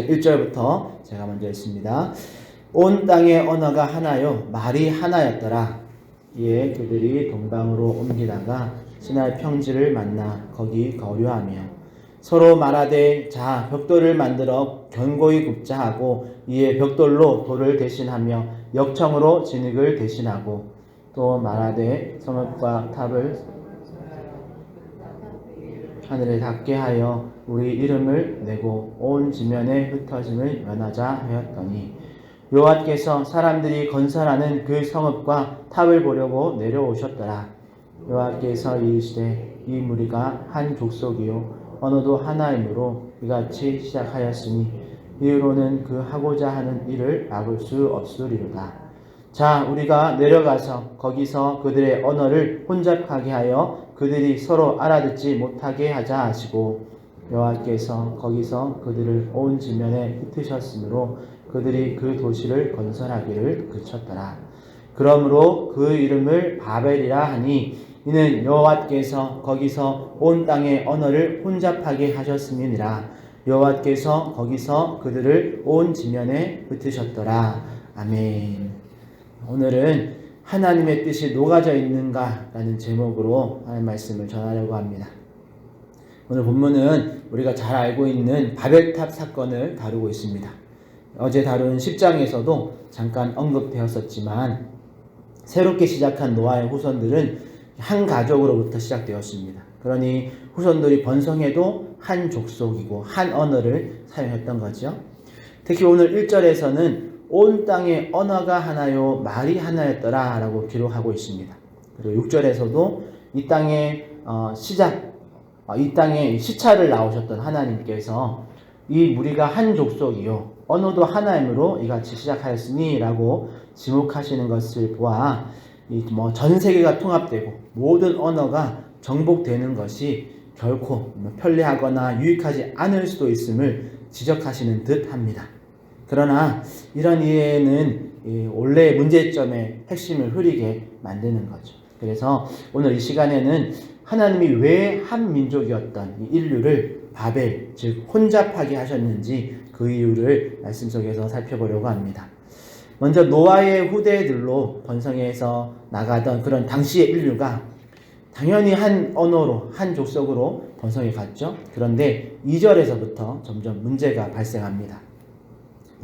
5장 1절부터 제가 먼저 읽습니다. 온 땅의 언어가 하나요 말이 하나였더라. 이에 그들이 동방으로 옮기다가 시나이 평지를 만나 거기 거류하며 서로 말하되 자 벽돌을 만들어 견고히 굽자 하고 이에 벽돌로 돌을 대신하며 역청으로 진흙을 대신하고 또 말하되 성읍과 탑을 하늘에 닿게 하여 우리 이름을 내고 온 지면에 흩어짐을 면하자 하였더니 여호와께서 사람들이 건설하는 그 성읍과 탑을 보려고 내려오셨더라. 여호와께서 이르시되 이 무리가 한 족속이요 언어도 하나이므로 이같이 시작하였으니 이후로는 그 하고자 하는 일을 막을 수 없으리로다. 자 우리가 내려가서 거기서 그들의 언어를 혼잡하게 하여 그들이 서로 알아듣지 못하게 하자 하시고 여호와께서 거기서 그들을 온 지면에 흩으셨으므로 그들이 그 도시를 건설하기를 그쳤더라. 그러므로 그 이름을 바벨이라 하니 이는 여호와께서 거기서 온 땅의 언어를 혼잡하게 하셨음이니라. 여호와께서 거기서 그들을 온 지면에 흩으셨더라. 아멘. 오늘은 하나님의 뜻이 녹아져 있는가 라는 제목으로 하나님의 말씀을 전하려고 합니다. 오늘 본문은 우리가 잘 알고 있는 바벨탑 사건을 다루고 있습니다. 어제 다룬 10장에서도 잠깐 언급되었었지만 새롭게 시작한 노아의 후손들은 한 가족으로부터 시작되었습니다. 그러니 후손들이 번성해도 한 족속이고 한 언어를 사용했던 거죠. 특히 오늘 1절에서는 온 땅의 언어가 하나요 말이 하나였더라 라고 기록하고 있습니다. 그리고 6절에서도 이 땅의 이 땅에 시차를 나오셨던 하나님께서 이 무리가 한 족속이요 언어도 하나이므로 이같이 시작하였으니 라고 지목하시는 것을 보아 전 세계가 통합되고 모든 언어가 정복되는 것이 결코 편리하거나 유익하지 않을 수도 있음을 지적하시는 듯 합니다. 그러나 이런 이해는 원래의 문제점의 핵심을 흐리게 만드는 거죠. 그래서 오늘 이 시간에는 하나님이 왜 한 민족이었던 이 인류를 바벨, 즉 혼잡하게 하셨는지 그 이유를 말씀 속에서 살펴보려고 합니다. 먼저 노아의 후대들로 번성해서 나가던 그런 당시의 인류가 당연히 한 언어로 한 족속으로 번성해 갔죠. 그런데 2절에서부터 점점 문제가 발생합니다.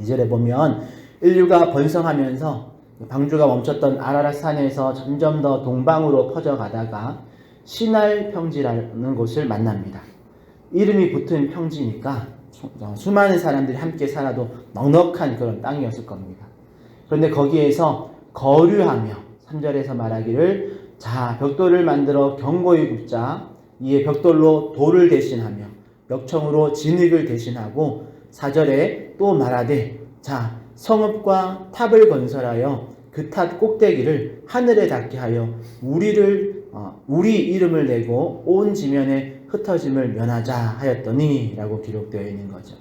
2절에 보면 인류가 번성하면서 방주가 멈췄던 아라랏 산에서 점점 더 동방으로 퍼져가다가 시날 평지라는 곳을 만납니다. 이름이 붙은 평지니까 수많은 사람들이 함께 살아도 넉넉한 그런 땅이었을 겁니다. 그런데 거기에서 거류하며 3절에서 말하기를 자 벽돌을 만들어 견고히 굽자 이에 벽돌로 돌을 대신하며 역청으로 진흙을 대신하고 4절에 또 말하되 자 성읍과 탑을 건설하여 그 탑 꼭대기를 하늘에 닿게 하여 우리 이름을 내고 온 지면에 흩어짐을 면하자 하였더니 라고 기록되어 있는 거죠.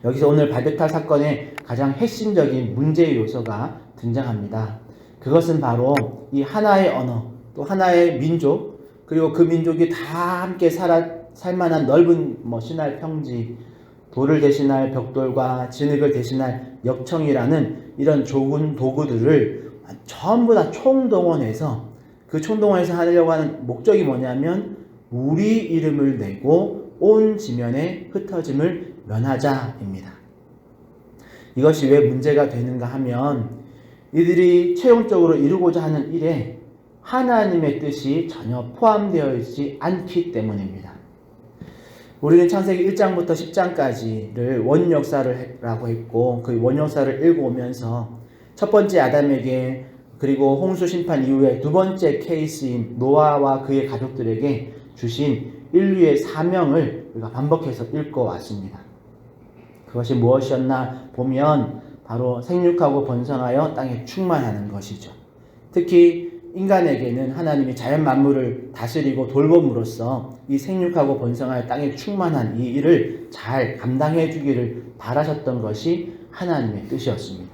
여기서 오늘 바벨탑 사건의 가장 핵심적인 문제 요소가 등장합니다. 그것은 바로 이 하나의 언어, 또 하나의 민족, 그리고 그 민족이 다 함께 살만한 넓은 시날 평지, 돌을 대신할 벽돌과 진흙을 대신할 역청이라는 이런 좋은 도구들을 전부 다 총동원해서 그 총동원해서 하려고 하는 목적이 뭐냐면 우리 이름을 내고 온 지면에 흩어짐을 면하자입니다. 이것이 왜 문제가 되는가 하면 이들이 최종적으로 이루고자 하는 일에 하나님의 뜻이 전혀 포함되어 있지 않기 때문입니다. 우리는 창세기 1장부터 10장까지를 원역사라고 했고 그 원역사를 읽어오면서 첫 번째 아담에게 그리고 홍수 심판 이후에 두 번째 케이스인 노아와 그의 가족들에게 주신 인류의 사명을 우리가 반복해서 읽어왔습니다. 그것이 무엇이었나 보면 바로 생육하고 번성하여 땅에 충만하는 것이죠. 특히 인간에게는 하나님이 자연 만물을 다스리고 돌봄으로써 이 생육하고 번성하여 땅에 충만한 이 일을 잘 감당해 주기를 바라셨던 것이 하나님의 뜻이었습니다.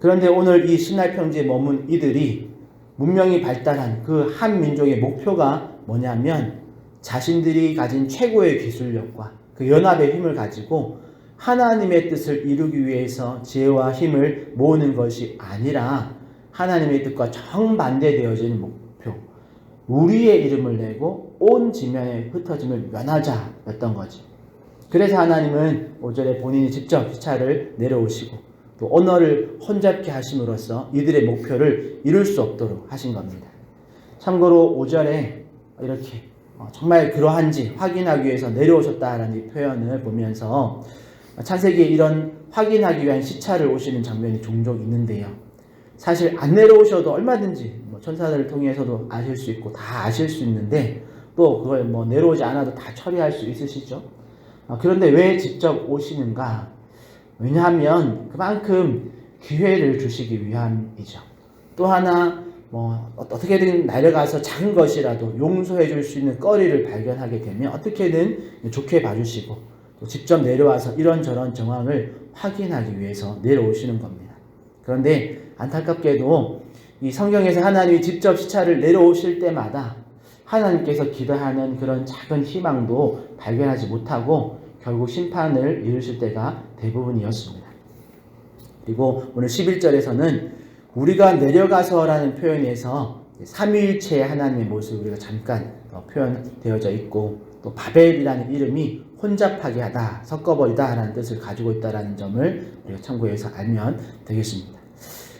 그런데 오늘 이 시날 평지에 머문 이들이 문명이 발달한 그 한 민족의 목표가 뭐냐면 자신들이 가진 최고의 기술력과 그 연합의 힘을 가지고 하나님의 뜻을 이루기 위해서 지혜와 힘을 모으는 것이 아니라 하나님의 뜻과 정반대되어지는 목표, 우리의 이름을 내고 온 지면에 흩어짐을 면하자였던 거지. 그래서 하나님은 5절에 본인이 직접 시차를 내려오시고 또 언어를 혼잡게 하심으로써 이들의 목표를 이룰 수 없도록 하신 겁니다. 참고로 5절에 이렇게 정말 그러한지 확인하기 위해서 내려오셨다라는 이 표현을 보면서 창세기에 이런 확인하기 위한 시차를 오시는 장면이 종종 있는데요. 사실 안 내려오셔도 얼마든지 천사들을 통해서도 아실 수 있고 다 아실 수 있는데 또 그걸 내려오지 않아도 다 처리할 수 있으시죠. 그런데 왜 직접 오시는가? 왜냐하면 그만큼 기회를 주시기 위함이죠. 또 하나 어떻게든 내려가서 작은 것이라도 용서해 줄 수 있는 거리를 발견하게 되면 어떻게든 좋게 봐주시고 또 직접 내려와서 이런저런 정황을 확인하기 위해서 내려오시는 겁니다. 그런데 안타깝게도 이 성경에서 하나님이 직접 시차를 내려오실 때마다 하나님께서 기대하는 그런 작은 희망도 발견하지 못하고 결국 심판을 이루실 때가 대부분이었습니다. 그리고 오늘 11절에서는 우리가 내려가서라는 표현에서 삼위일체의 하나님의 모습이 우리가 잠깐 표현되어져 있고 또 바벨이라는 이름이 혼잡하게 하다, 섞어버리다 라는 뜻을 가지고 있다는 점을 우리가 참고해서 알면 되겠습니다.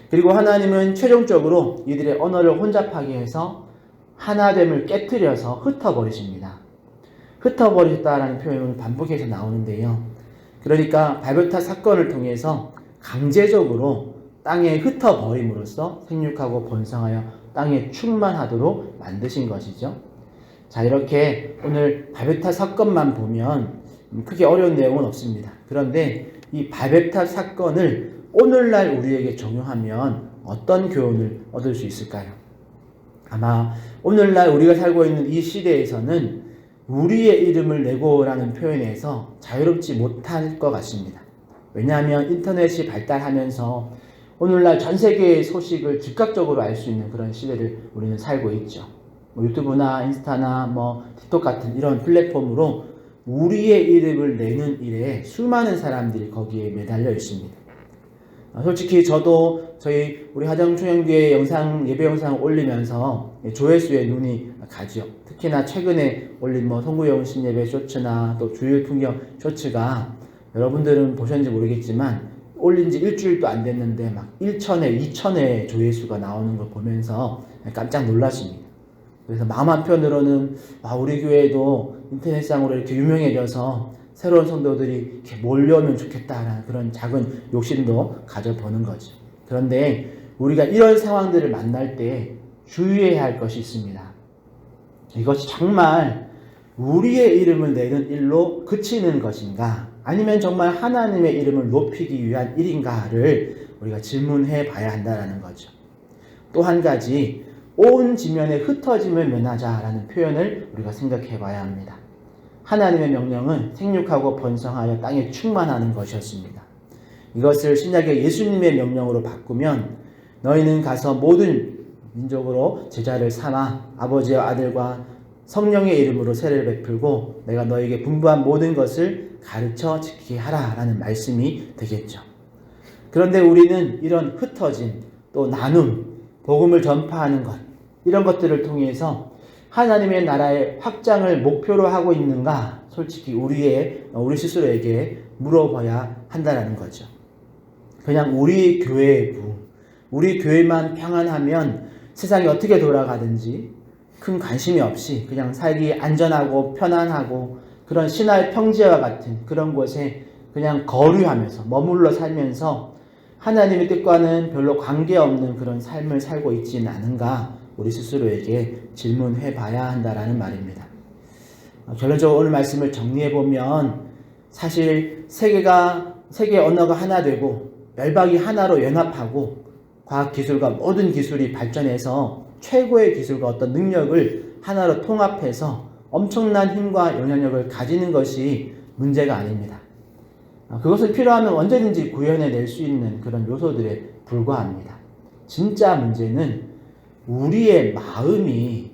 그리고 하나님은 최종적으로 이들의 언어를 혼잡하게 해서 하나됨을 깨트려서 흩어버리십니다. 흩어버리셨다라는 표현은 반복해서 나오는데요. 그러니까 바벨탑 사건을 통해서 강제적으로 땅에 흩어버림으로써 생육하고 번성하여 땅에 충만하도록 만드신 것이죠. 자, 이렇게 오늘 바벨탑 사건만 보면 크게 어려운 내용은 없습니다. 그런데 이 바벨탑 사건을 오늘날 우리에게 적용하면 어떤 교훈을 얻을 수 있을까요? 아마 오늘날 우리가 살고 있는 이 시대에서는 우리의 이름을 내고라는 표현에서 자유롭지 못할 것 같습니다. 왜냐하면 인터넷이 발달하면서 오늘날 전 세계의 소식을 즉각적으로 알 수 있는 그런 시대를 우리는 살고 있죠. 유튜브나 인스타나 틱톡 같은 이런 플랫폼으로 우리의 이름을 내는 일에 수많은 사람들이 거기에 매달려 있습니다. 솔직히 저도 우리 하정총연교회 예배 영상을 올리면서 조회수에 눈이 가죠. 특히나 최근에 올린 송구영 신예배 쇼츠나 또 주일 풍경 쇼츠가 여러분들은 보셨는지 모르겠지만 올린 지 일주일도 안 됐는데 막 1,000회, 2,000회 조회수가 나오는 걸 보면서 깜짝 놀랐습니다. 그래서 마음 한편으로는 우리 교회도 인터넷상으로 이렇게 유명해져서 새로운 성도들이 이렇게 몰려오면 좋겠다라는 그런 작은 욕심도 가져보는 거죠. 그런데 우리가 이런 상황들을 만날 때 주의해야 할 것이 있습니다. 이것이 정말 우리의 이름을 내는 일로 그치는 것인가? 아니면 정말 하나님의 이름을 높이기 위한 일인가를 우리가 질문해 봐야 한다는 거죠. 또 한 가지, 온 지면에 흩어짐을 면하자라는 표현을 우리가 생각해 봐야 합니다. 하나님의 명령은 생육하고 번성하여 땅에 충만하는 것이었습니다. 이것을 신약의 예수님의 명령으로 바꾸면 너희는 가서 모든 민족으로 제자를 삼아 아버지와 아들과 성령의 이름으로 세례를 베풀고 내가 너에게 분부한 모든 것을 가르쳐 지키게 하라 라는 말씀이 되겠죠. 그런데 우리는 이런 흩어짐, 또 나눔, 복음을 전파하는 것, 이런 것들을 통해서 하나님의 나라의 확장을 목표로 하고 있는가? 솔직히 우리 스스로에게 물어봐야 한다는 거죠. 그냥 우리 교회부, 우리 교회만 평안하면 세상이 어떻게 돌아가든지 큰 관심이 없이 그냥 살기 안전하고 편안하고 그런 신화의 평지와 같은 그런 곳에 그냥 거류하면서 머물러 살면서 하나님의 뜻과는 별로 관계없는 그런 삶을 살고 있지는 않은가? 우리 스스로에게 질문해 봐야 한다라는 말입니다. 결론적으로 오늘 말씀을 정리해보면 사실 세계 언어가 하나 되고 열방이 하나로 연합하고 과학기술과 모든 기술이 발전해서 최고의 기술과 어떤 능력을 하나로 통합해서 엄청난 힘과 영향력을 가지는 것이 문제가 아닙니다. 그것을 필요하면 언제든지 구현해낼 수 있는 그런 요소들에 불과합니다. 진짜 문제는 우리의 마음이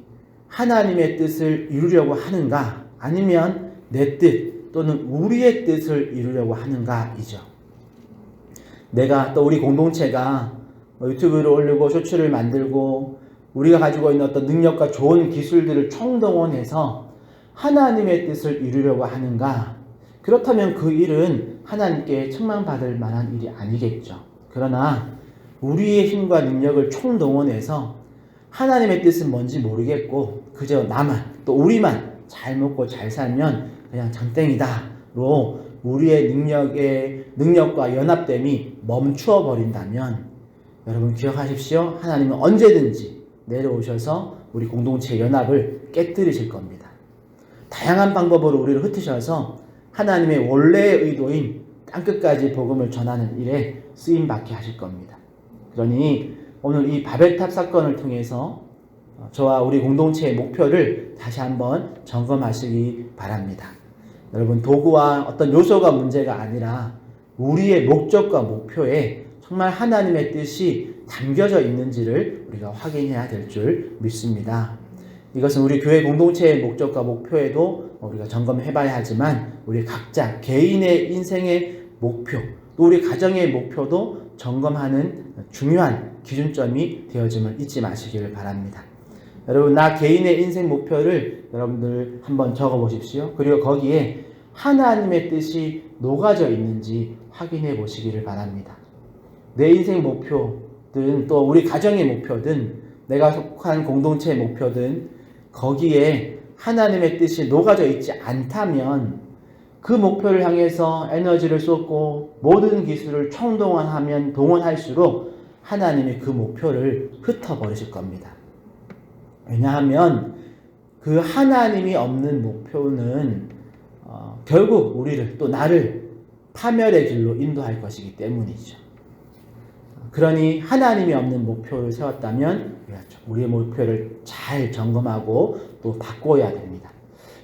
하나님의 뜻을 이루려고 하는가, 아니면 내 뜻, 또는 우리의 뜻을 이루려고 하는가이죠. 내가 또 우리 공동체가 유튜브를 올리고 쇼츠를 만들고 우리가 가지고 있는 어떤 능력과 좋은 기술들을 총동원해서 하나님의 뜻을 이루려고 하는가? 그렇다면 그 일은 하나님께 책망받을 만한 일이 아니겠죠. 그러나 우리의 힘과 능력을 총동원해서 하나님의 뜻은 뭔지 모르겠고 그저 나만 또 우리만 잘 먹고 잘 살면 그냥 장땡이다로 우리의 능력과 연합됨이 멈추어 버린다면 여러분 기억하십시오. 하나님은 언제든지 내려오셔서 우리 공동체 연합을 깨뜨리실 겁니다. 다양한 방법으로 우리를 흩으셔서 하나님의 원래의 의도인 땅끝까지 복음을 전하는 일에 쓰임받게 하실 겁니다. 그러니 오늘 이 바벨탑 사건을 통해서 저와 우리 공동체의 목표를 다시 한번 점검하시기 바랍니다. 여러분 도구와 어떤 요소가 문제가 아니라 우리의 목적과 목표에 정말 하나님의 뜻이 담겨져 있는지를 우리가 확인해야 될 줄 믿습니다. 이것은 우리 교회 공동체의 목적과 목표에도 우리가 점검해 봐야 하지만 우리 각자 개인의 인생의 목표 또 우리 가정의 목표도 점검하는 중요한 기준점이 되어짐을 잊지 마시기를 바랍니다. 여러분 나 개인의 인생 목표를 여러분들 한번 적어보십시오. 그리고 거기에 하나님의 뜻이 녹아져 있는지 확인해 보시기를 바랍니다. 내 인생 목표든 또 우리 가정의 목표든 내가 속한 공동체의 목표든 거기에 하나님의 뜻이 녹아져 있지 않다면 그 목표를 향해서 에너지를 쏟고 모든 기술을 총동원하면 동원할수록 하나님이 그 목표를 흩어버리실 겁니다. 왜냐하면 그 하나님이 없는 목표는 결국 우리를 또 나를 파멸의 길로 인도할 것이기 때문이죠. 그러니 하나님이 없는 목표를 세웠다면 우리의 목표를 잘 점검하고 또 바꿔야 됩니다.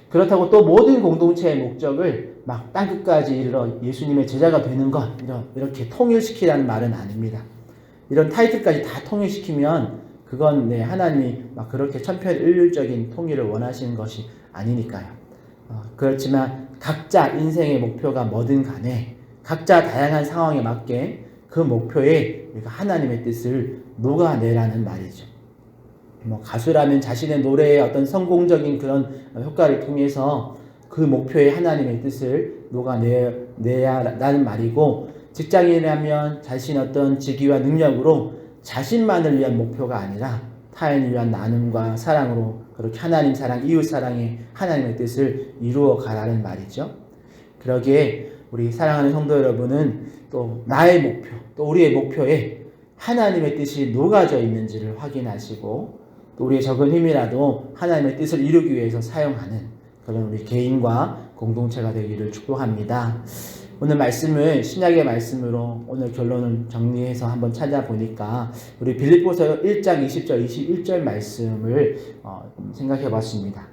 그렇다고 또 모든 공동체의 목적을 막 땅끝까지 이르러 예수님의 제자가 되는 것 이렇게 통일시키라는 말은 아닙니다. 이런 타이틀까지 다 통일시키면 그건 하나님이 막 그렇게 천편일률적인 통일을 원하시는 것이 아니니까요. 그렇지만 각자 인생의 목표가 뭐든 간에 각자 다양한 상황에 맞게 그 목표에 우리가 하나님의 뜻을 녹아내라는 말이죠. 가수라면 자신의 노래의 어떤 성공적인 그런 효과를 통해서 그 목표에 하나님의 뜻을 녹아내야라는 말이고, 직장인이라면 자신의 어떤 직위와 능력으로 자신만을 위한 목표가 아니라 타인을 위한 나눔과 사랑으로 그렇게 하나님 사랑, 이웃 사랑의 하나님의 뜻을 이루어 가라는 말이죠. 그러기에 우리 사랑하는 성도 여러분은 또 나의 목표, 또 우리의 목표에 하나님의 뜻이 녹아져 있는지를 확인하시고 또 우리의 적은 힘이라도 하나님의 뜻을 이루기 위해서 사용하는 그런 우리 개인과 공동체가 되기를 축복합니다. 오늘 말씀을 신약의 말씀으로 오늘 결론을 정리해서 한번 찾아보니까 우리 빌립보서 1장 20절 21절 말씀을 생각해 봤습니다.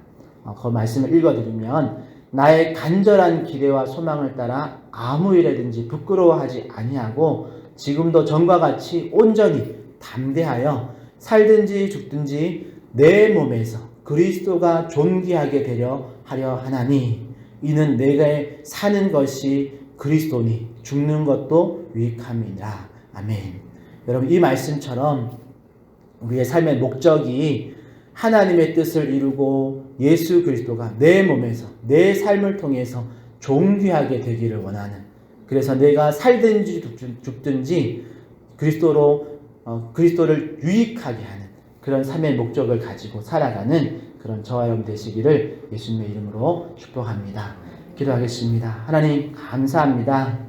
그 말씀을 읽어드리면 나의 간절한 기대와 소망을 따라 아무 일에든지 부끄러워하지 아니하고 지금도 전과 같이 온전히 담대하여 살든지 죽든지 내 몸에서 그리스도가 존귀하게 되려 하려 하나니 이는 내가 사는 것이 그리스도니 죽는 것도 유익함이니라. 아멘. 여러분 이 말씀처럼 우리의 삶의 목적이 하나님의 뜻을 이루고 예수 그리스도가 내 몸에서 내 삶을 통해서 존귀하게 되기를 원하는, 그래서 내가 살든지 죽든지 그리스도를 유익하게 하는 그런 삶의 목적을 가지고 살아가는 그런 저와 여러분 되시기를 예수님의 이름으로 축복합니다. 기도하겠습니다. 하나님 감사합니다.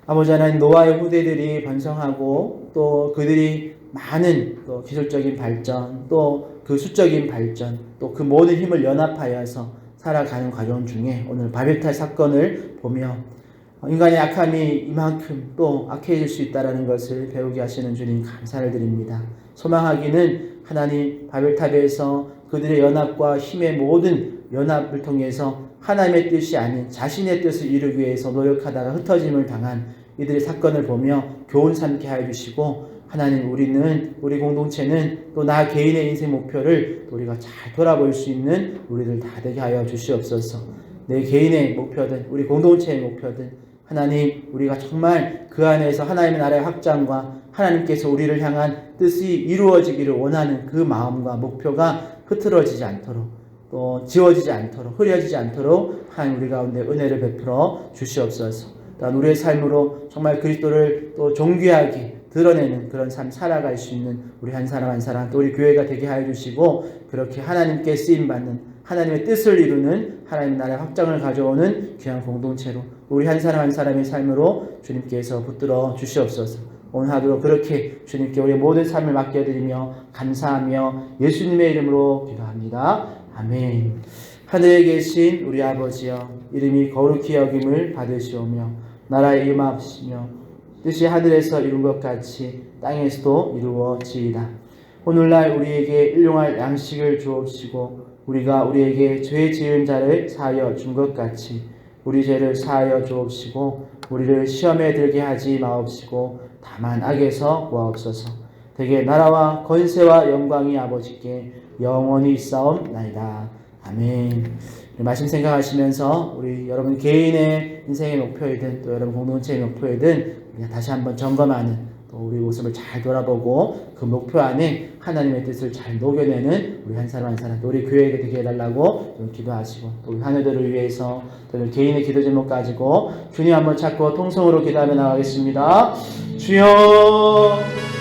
아버지 하나님, 노아의 후대들이 번성하고 또 그들이 많은 또 기술적인 발전, 또 그 수적인 발전, 또 그 모든 힘을 연합하여서 살아가는 과정 중에 오늘 바벨탑 사건을 보며 인간의 약함이 이만큼 또 악해질 수 있다는 것을 배우게 하시는 주님 감사를 드립니다. 소망하기는 하나님 바벨탑에서 그들의 연합과 힘의 모든 연합을 통해서 하나님의 뜻이 아닌 자신의 뜻을 이루기 위해서 노력하다가 흩어짐을 당한 이들의 사건을 보며 교훈 삼게 하여 주시고, 하나님 우리 공동체는 또 나 개인의 인생 목표를 우리가 잘 돌아볼 수 있는 우리들 다 되게 하여 주시옵소서. 내 개인의 목표든 우리 공동체의 목표든 하나님 우리가 정말 그 안에서 하나님의 나라의 확장과 하나님께서 우리를 향한 뜻이 이루어지기를 원하는 그 마음과 목표가 흐트러지지 않도록 또 지워지지 않도록 흐려지지 않도록 하나님 우리 가운데 은혜를 베풀어 주시옵소서. 또한 우리의 삶으로 정말 그리스도를 또 존귀하게 드러내는 그런 삶 살아갈 수 있는 우리 한 사람 한 사람 또 우리 교회가 되게 하여 주시고 그렇게 하나님께 쓰임받는 하나님의 뜻을 이루는 하나님 나라의 확장을 가져오는 귀한 공동체로 우리 한 사람 한 사람의 삶으로 주님께서 붙들어 주시옵소서. 오늘 하루도 그렇게 주님께 우리의 모든 삶을 맡겨드리며 감사하며 예수님의 이름으로 기도합니다. 아멘. 하늘에 계신 우리 아버지여 이름이 거룩히 여김을 받으시오며 나라의 임하옵시며 뜻이 하늘에서 이룬 것 같이 땅에서도 이루어지이다. 오늘날 우리에게 일용할 양식을 주옵시고 우리가 우리에게 죄 지은 자를 사하여 준 것 같이 우리 죄를 사하여 주옵시고 우리를 시험에 들게 하지 마옵시고 다만 악에서 구하옵소서. 대개 나라와 권세와 영광이 아버지께 영원히 있사옵나이다. 아멘. 말씀 생각하시면서 우리 여러분 개인의 인생의 목표이든 또 여러분 공동체의 목표이든 다시 한번 점검하는 또 우리 모습을 잘 돌아보고 그 목표 안에 하나님의 뜻을 잘 녹여내는 우리 한 사람 한 사람 또 우리 교회에게 되게 해달라고 기도하시고 또 우리 하늘들을 위해서 또 개인의 기도 제목 가지고 주님 한번 찾고 통성으로 기도하며 나가겠습니다. 주여